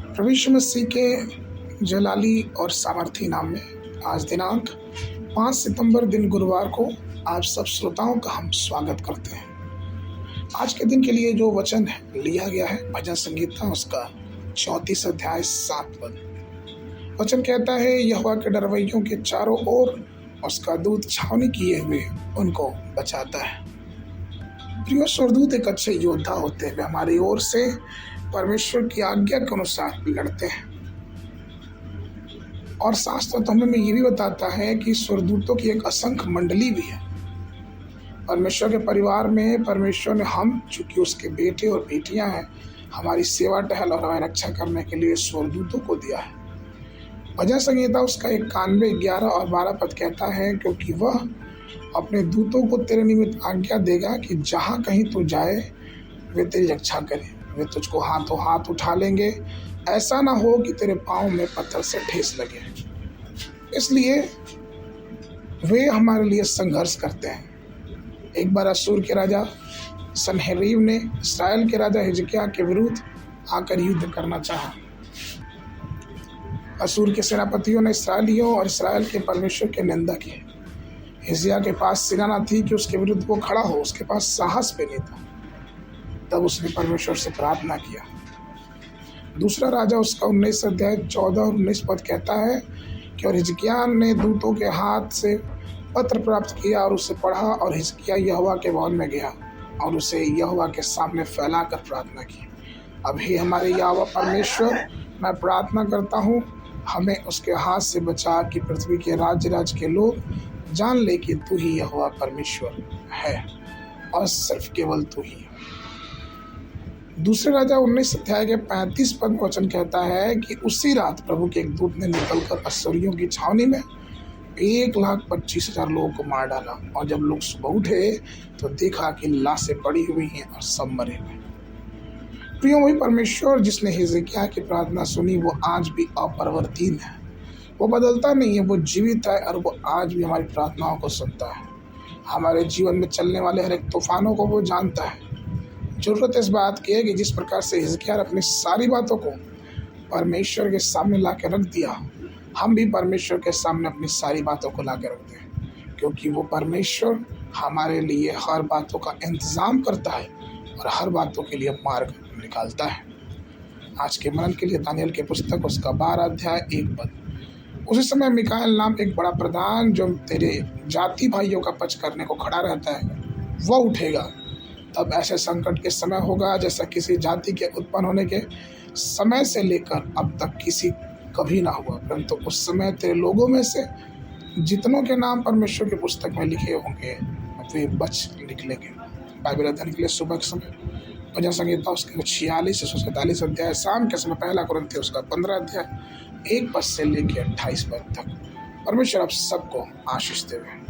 प्रभु यीशु मसीह के जलाली और सामर्थी नाम में आज दिनांक 5 सितंबर दिन गुरुवार को आप सब श्रोताओं का हम स्वागत करते हैं। आज के दिन के लिए जो वचन लिया गया है भजन संगीता उसका 34 अध्याय 7 पद। वचन कहता है, यहोवा के डरवैयों के चारों ओर उसका दूत छावनी किए हुए उनको बचाता है। प्रिय स्वर्गदूत एक अच्छे योद्धा होते हैं। वे हमारी ओर से परमेश्वर की आज्ञा के अनुसार लड़ते हैं और शास्त्र तो हमें ये भी बताता है कि स्वर्गदूतों की एक असंख्य मंडली भी है। परमेश्वर के परिवार में परमेश्वर ने हम चूंकि उसके बेटे और बेटियां हैं, हमारी सेवा टहल और हमारी रक्षा करने के लिए स्वर्गदूतों को दिया है। भजन संगीता उसका 91, 11 और 12 पद कहता है, क्योंकि वह अपने दूतों को तेरे निमित्त आज्ञा देगा कि जहाँ कहीं तू जाए वे तेरी रक्षा करें। वे तुझको हाथों हाथ उठा लेंगे, ऐसा ना हो कि तेरे पाँव में पत्थर से ठेस लगे। इसलिए वे हमारे लिए संघर्ष करते हैं। एक बार असूर के राजा सनहेरीब ने इस्राएल के राजा हिजकिय्याह के विरुद्ध आकर युद्ध करना चाहा। असूर के सेनापतियों ने इस्राएलियों और इस्राएल के परमेश्वर की निंदा की। हिजकिय्याह के पास सेना न थी कि उसके विरुद्ध वो खड़ा हो, उसके पास साहस भी नहीं था। तब उसने परमेश्वर से प्रार्थना किया। दूसरा राजा उसका 19 अध्याय 14 और 19 पद कहता है कि और हिजकिय्याह ने दूतों के हाथ से पत्र प्राप्त किया और उसे पढ़ा, और हिजकिय्याह यहोवा के भवन में गया और उसे यहोवा के सामने फैलाकर प्रार्थना की। अब हे हमारे यहोवा परमेश्वर, मैं प्रार्थना करता हूँ, हमें उसके हाथ से बचा कि पृथ्वी के राज्य के लोग जान ले कि तू ही यहोवा परमेश्वर है और सिर्फ केवल तू ही। दूसरे राजा 19 अध्याय के 35 पद में वचन कहता है कि उसी रात प्रभु के एक दूत ने निकलकर अश्शूरियों की छावनी में 1,25,000 लोगों को मार डाला। और जब लोग सुबह उठे तो देखा कि लाशें पड़ी हुई हैं और सब मरे हुए। प्रियो, वही परमेश्वर जिसने हिजकिय्याह की प्रार्थना सुनी वो आज भी अपरिवर्तित है। वो बदलता नहीं है, वो जीवित है और वो आज भी हमारी प्रार्थनाओं को सुनता है। हमारे जीवन में चलने वाले हर एक तूफानों को वो जानता है। जरूरत इस बात की है कि जिस प्रकार से हिजकिय्याह अपनी सारी बातों को परमेश्वर के सामने ला के रख दिया, हम भी परमेश्वर के सामने अपनी सारी बातों को ला के रख दें, क्योंकि वो परमेश्वर हमारे लिए हर बातों का इंतज़ाम करता है और हर बातों के लिए मार्ग निकालता है। आज के मनन के लिए दानियेल के पुस्तक उसका 12 अध्याय 1 पद। उसी समय मिकाएल नाम एक बड़ा प्रधान जो तेरे जाति भाइयों का पक्ष करने को खड़ा रहता है, वह उठेगा। तब ऐसे संकट के समय होगा जैसा किसी जाति के उत्पन्न होने के समय से लेकर अब तक किसी कभी ना हुआ, परंतु उस समय तेरे लोगों में से जितनों के नाम परमेश्वर की पुस्तक में लिखे होंगे वे बच निकलेंगे। बाइबल अध्ययन के लिए सुबह के समय भजन संगीता उसके 46 से 47 अध्याय, शाम के समय पहला कुरिन्थियों उसका 15 अध्याय 1 पद से लेकर 28 पद तक। परमेश्वर आप सबको आशीष देवे।